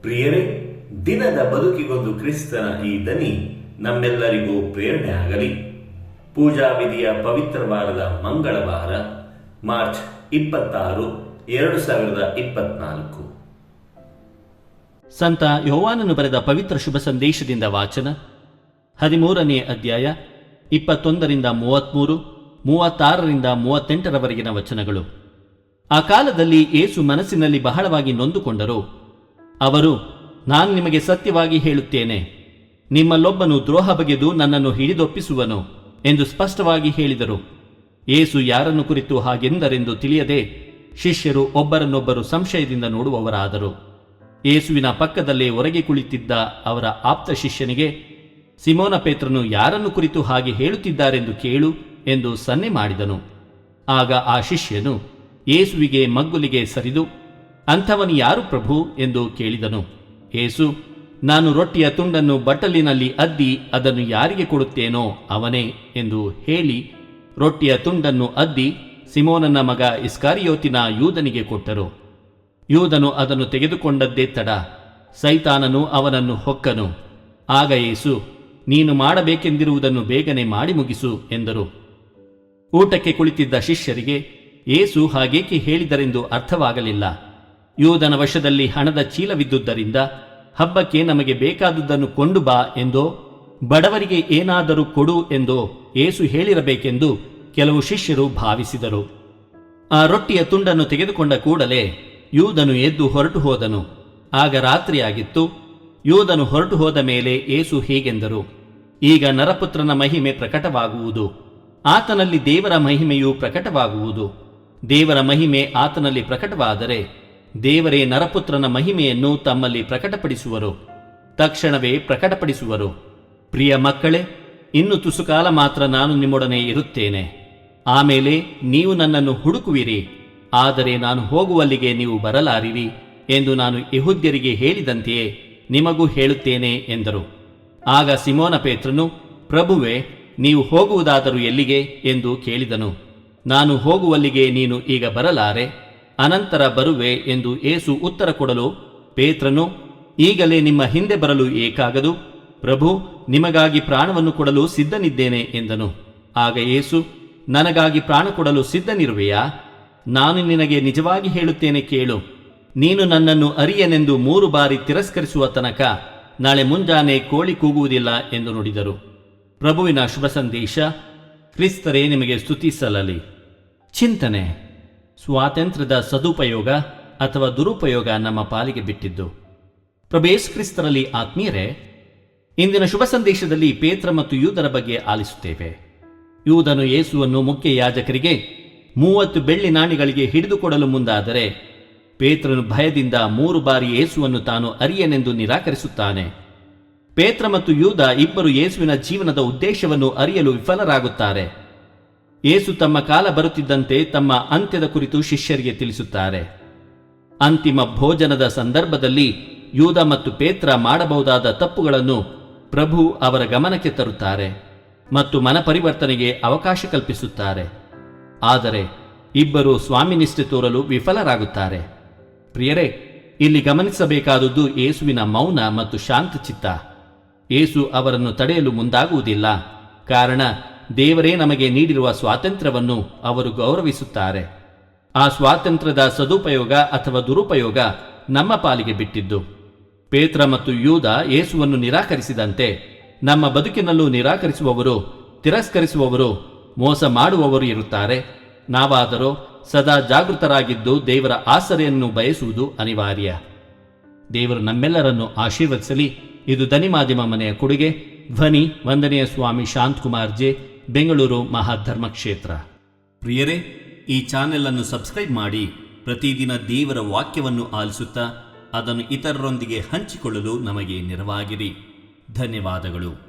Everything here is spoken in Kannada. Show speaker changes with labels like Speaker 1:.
Speaker 1: ಪ್ರಿಯರೇ, ದಿನದ ಬದುಕಿಗೊಂದು ಕ್ರಿಸ್ತನ ಈ ದನಿ ನಮ್ಮೆಲ್ಲರಿಗೂ ಪ್ರೇರಣೆ ಆಗಲಿ. ಪೂಜಾ ವಿಧಿಯ ಪವಿತ್ರ ವಾರದ ಮಂಗಳವಾರ, ಮಾರ್ಚ್ 26, 2024.
Speaker 2: ಸಂತ ಯೋಹಾನನು ಬರೆದ ಪವಿತ್ರ ಶುಭ ಸಂದೇಶದಿಂದ ವಾಚನ. 13ನೇ ಅಧ್ಯಾಯ 21ರಿಂದ 33, 36ರಿಂದ 38ರವರೆಗಿನ ವಚನಗಳು. ಆ ಕಾಲದಲ್ಲಿ ಯೇಸು ಮನಸ್ಸಿನಲ್ಲಿ ಬಹಳವಾಗಿ ನೊಂದುಕೊಂಡರು. ಅವರು, ನಾನು ನಿಮಗೆ ಸತ್ಯವಾಗಿ ಹೇಳುತ್ತೇನೆ, ನಿಮ್ಮಲ್ಲೊಬ್ಬನು ದ್ರೋಹ ಬಗೆದು ನನ್ನನ್ನು ಹಿಡಿದೊಪ್ಪಿಸುವನು ಎಂದು ಸ್ಪಷ್ಟವಾಗಿ ಹೇಳಿದರು. ಯೇಸು ಯಾರನ್ನು ಕುರಿತು ಹಾಗೆಂದರೆಂದು ತಿಳಿಯದೆ ಶಿಷ್ಯರು ಒಬ್ಬರನ್ನೊಬ್ಬರು ಸಂಶಯದಿಂದ ನೋಡುವವರಾದರು. ಯೇಸುವಿನ ಪಕ್ಕದಲ್ಲೇ ಹೊರಗೆ ಕುಳಿತಿದ್ದ ಅವರ ಆಪ್ತ ಶಿಷ್ಯನಿಗೆ, ಸಿಮೋನ ಪೇತ್ರನು ಯಾರನ್ನು ಕುರಿತು ಹಾಗೆ ಹೇಳುತ್ತಿದ್ದಾರೆಂದು ಕೇಳು ಎಂದು ಸನ್ನೆ ಮಾಡಿದನು. ಆಗ ಆ ಶಿಷ್ಯನು ಯೇಸುವಿಗೆ ಮಗ್ಗುಲಿಗೆ ಸರಿದು, ಅಂಥವನು ಯಾರು ಪ್ರಭು ಎಂದು ಕೇಳಿದನು. ಯೇಸು, ನಾನು ರೊಟ್ಟಿಯ ತುಂಡನ್ನು ಬಟ್ಟಲಿನಲ್ಲಿ ಅದ್ದಿ ಅದನ್ನು ಯಾರಿಗೆ ಕೊಡುತ್ತೇನೋ ಅವನೇ ಎಂದು ಹೇಳಿ ರೊಟ್ಟಿಯ ತುಂಡನ್ನು ಅದ್ದಿ ಸಿಮೋನನ ಮಗ ಇಸ್ಕರಿಯೋತಿನ ಯೂದನಿಗೆ ಕೊಟ್ಟರು. ಯೂದನು ಅದನ್ನು ತೆಗೆದುಕೊಂಡದ್ದೇ ತಡ, ಸೈತಾನನು ಅವನನ್ನು ಹೊಕ್ಕನು. ಆಗ ಯೇಸು, ನೀನು ಮಾಡಬೇಕೆಂದಿರುವುದನ್ನು ಬೇಗನೆ ಮಾಡಿ ಮುಗಿಸು ಎಂದರು. ಊಟಕ್ಕೆ ಕುಳಿತಿದ್ದ ಶಿಷ್ಯರಿಗೆ ಯೇಸು ಹಾಗೇಕೆ ಹೇಳಿದರೆಂದು ಅರ್ಥವಾಗಲಿಲ್ಲ. ಯೂದನ ವಶದಲ್ಲಿ ಹಣದ ಚೀಲವಿದ್ದುದರಿಂದ ಹಬ್ಬಕ್ಕೆ ನಮಗೆ ಬೇಕಾದುದನ್ನು ಕೊಂಡು ಬಾ ಎಂದೋ ಬಡವರಿಗೆ ಏನಾದರೂ ಕೊಡು ಎಂದೋ ಯೇಸು ಹೇಳಿರಬೇಕೆಂದು ಕೆಲವು ಶಿಷ್ಯರು ಭಾವಿಸಿದರು. ಆ ರೊಟ್ಟಿಯ ತುಂಡನ್ನು ತೆಗೆದುಕೊಂಡ ಕೂಡಲೇ ಯೂದನು ಎದ್ದು ಹೊರಟು ಹೋದನು. ಆಗ ರಾತ್ರಿಯಾಗಿತ್ತು. ಯೂದನು ಹೊರಟು ಹೋದ ಮೇಲೆ ಯೇಸು ಹೀಗೆಂದರು, ಈಗ ನರಪುತ್ರನ ಮಹಿಮೆ ಪ್ರಕಟವಾಗುವುದು, ಆತನಲ್ಲಿ ದೇವರ ಮಹಿಮೆಯೂ ಪ್ರಕಟವಾಗುವುದು. ದೇವರ ಮಹಿಮೆ ಆತನಲ್ಲಿ ಪ್ರಕಟವಾದರೆ ದೇವರೇ ನರಪುತ್ರನ ಮಹಿಮೆಯನ್ನು ತಮ್ಮಲ್ಲಿ ಪ್ರಕಟಪಡಿಸುವರು, ತಕ್ಷಣವೇ ಪ್ರಕಟಪಡಿಸುವರು. ಪ್ರಿಯ ಮಕ್ಕಳೇ, ಇನ್ನು ತುಸುಕಾಲ ಮಾತ್ರ ನಾನು ನಿಮ್ಮೊಡನೆ ಇರುತ್ತೇನೆ. ಆಮೇಲೆ ನೀವು ನನ್ನನ್ನು ಹುಡುಕುವಿರಿ, ಆದರೆ ನಾನು ಹೋಗುವಲ್ಲಿಗೆ ನೀವು ಬರಲಾರಿರಿ ಎಂದು ನಾನು ಯೆಹೂದ್ಯರಿಗೆ ಹೇಳಿದಂತೆಯೇ ನಿಮಗೂ ಹೇಳುತ್ತೇನೆ ಎಂದರು. ಆಗ ಸಿಮೋನ ಪೇತ್ರನು, ಪ್ರಭುವೇ, ನೀವು ಹೋಗುವುದಾದರೂ ಎಲ್ಲಿಗೆ ಎಂದು ಕೇಳಿದನು. ನಾನು ಹೋಗುವಲ್ಲಿಗೆ ನೀನು ಈಗ ಬರಲಾರೆ, ಅನಂತರ ಬರುವೆ ಎಂದು ಯೇಸು ಉತ್ತರ ಕೊಡಲು, ಪೇತ್ರನು, ಈಗಲೇ ನಿಮ್ಮ ಹಿಂದೆ ಬರಲು ಏಕಾಗದು, ಪ್ರಭು, ನಿಮಗಾಗಿ ಪ್ರಾಣವನ್ನು ಕೊಡಲು ಸಿದ್ಧನಿದ್ದೇನೆ ಎಂದನು. ಆಗ ಯೇಸು, ನನಗಾಗಿ ಪ್ರಾಣ ಕೊಡಲು ಸಿದ್ಧನಿರುವೆಯಾ? ನಾನು ನಿನಗೆ ನಿಜವಾಗಿ ಹೇಳುತ್ತೇನೆ ಕೇಳು, ನೀನು ನನ್ನನ್ನು ಅರಿಯನೆಂದು 3 ಬಾರಿ ತಿರಸ್ಕರಿಸುವ ತನಕ ನಾಳೆ ಮುಂಜಾನೆ ಕೋಳಿ ಕೂಗುವುದಿಲ್ಲ ಎಂದು ನುಡಿದರು. ಪ್ರಭುವಿನ ಶುಭ ಸಂದೇಶ. ಕ್ರಿಸ್ತರೇ ನಿಮಗೆ ಸ್ತುತಿಸಲಲಿ. ಚಿಂತನೆ: ಸ್ವಾತಂತ್ರ್ಯದ ಸದುಪಯೋಗ ಅಥವಾ ದುರುಪಯೋಗ ನಮ್ಮ ಪಾಲಿಗೆ ಬಿಟ್ಟಿದ್ದು. ಪ್ರಭು ಯೇಸು ಕ್ರಿಸ್ತರಲ್ಲಿ ಆತ್ಮೀಯರೇ, ಇಂದಿನ ಶುಭ ಸಂದೇಶದಲ್ಲಿ ಪೇತ್ರ ಮತ್ತು ಯೂದರ ಬಗ್ಗೆ ಆಲಿಸುತ್ತೇವೆ. ಯೂದನು ಯೇಸುವನ್ನು ಮುಖ್ಯ ಯಾಜಕರಿಗೆ 30 ಬೆಳ್ಳಿ ನಾಣ್ಯಗಳಿಗೆ ಹಿಡಿದುಕೊಡಲು ಮುಂದಾದರೆ ಪೇತ್ರನು ಭಯದಿಂದ 3 ಬಾರಿ ಯೇಸುವನ್ನು ತಾನು ಅರಿಯನೆಂದು ನಿರಾಕರಿಸುತ್ತಾನೆ. ಪೇತ್ರ ಮತ್ತು ಯೂದ ಇಬ್ಬರು ಯೇಸುವಿನ ಜೀವನದ ಉದ್ದೇಶವನ್ನು ಅರಿಯಲು ವಿಫಲರಾಗುತ್ತಾರೆ. ಯೇಸು ತಮ್ಮ ಕಾಲ ಬರುತ್ತಿದ್ದಂತೆ ತಮ್ಮ ಅಂತ್ಯದ ಕುರಿತು ಶಿಷ್ಯರಿಗೆ ತಿಳಿಸುತ್ತಾರೆ. ಅಂತಿಮ ಭೋಜನದ ಸಂದರ್ಭದಲ್ಲಿ ಯೂದ ಮತ್ತು ಪೇತ್ರ ಮಾಡಬಹುದಾದ ತಪ್ಪುಗಳನ್ನು ಪ್ರಭು ಅವರ ಗಮನಕ್ಕೆ ತರುತ್ತಾರೆ ಮತ್ತು ಮನಪರಿವರ್ತನೆಗೆ ಅವಕಾಶ ಕಲ್ಪಿಸುತ್ತಾರೆ. ಆದರೆ ಇಬ್ಬರು ಸ್ವಾಮಿನಿಷ್ಠೆ ತೋರಲು ವಿಫಲರಾಗುತ್ತಾರೆ. ಪ್ರಿಯರೇ, ಇಲ್ಲಿ ಗಮನಿಸಬೇಕಾದುದು ಯೇಸುವಿನ ಮೌನ ಮತ್ತು ಶಾಂತಚಿತ್ತ. ಯೇಸು ಅವರನ್ನು ತಡೆಯಲು ಮುಂದಾಗುವುದಿಲ್ಲ, ಕಾರಣ ದೇವರೇ ನಮಗೆ ನೀಡಿರುವ ಸ್ವಾತಂತ್ರ್ಯವನ್ನು ಅವರು ಗೌರವಿಸುತ್ತಾರೆ. ಆ ಸ್ವಾತಂತ್ರ್ಯದ ಸದುಪಯೋಗ ಅಥವಾ ದುರುಪಯೋಗ ನಮ್ಮ ಪಾಲಿಗೆ ಬಿಟ್ಟಿದ್ದು. ಪೇತ್ರ ಮತ್ತು ಯೂದ ಯೇಸುವನ್ನು ನಿರಾಕರಿಸಿದಂತೆ ನಮ್ಮ ಬದುಕಿನಲ್ಲೂ ನಿರಾಕರಿಸುವವರು, ತಿರಸ್ಕರಿಸುವವರು, ಮೋಸ ಮಾಡುವವರು ಇರುತ್ತಾರೆ. ನಾವಾದರೋ ಸದಾ ಜಾಗೃತರಾಗಿದ್ದು ದೇವರ ಆಸರೆಯನ್ನು ಬಯಸುವುದು ಅನಿವಾರ್ಯ. ದೇವರು ನಮ್ಮೆಲ್ಲರನ್ನು ಆಶೀರ್ವದಿಸಲಿ. ಇದು ಧನಿ ಮಾಧ್ಯಮ ಮನೆಯ ಕೊಡುಗೆ. ಧ್ವನಿ ವಂದನೆಯ ಸ್ವಾಮಿ ಶಾಂತಕುಮಾರ್ ಜೆ, ಬೆಂಗಳೂರು ಮಹಾಧರ್ಮಕ್ಷೇತ್ರ. ಪ್ರಿಯರೇ, ಈ ಚಾನೆಲ್ ಅನ್ನು ಸಬ್ಸ್ಕ್ರೈಬ್ ಮಾಡಿ ಪ್ರತಿದಿನ ದೇವರ ವಾಕ್ಯವನ್ನು ಆಲಿಸುತ್ತಾ ಅದನ್ನು ಇತರರೊಂದಿಗೆ ಹಂಚಿಕೊಳ್ಳಲು ನಮಗೆ ನೆರವಾಗಿರಿ. ಧನ್ಯವಾದಗಳು.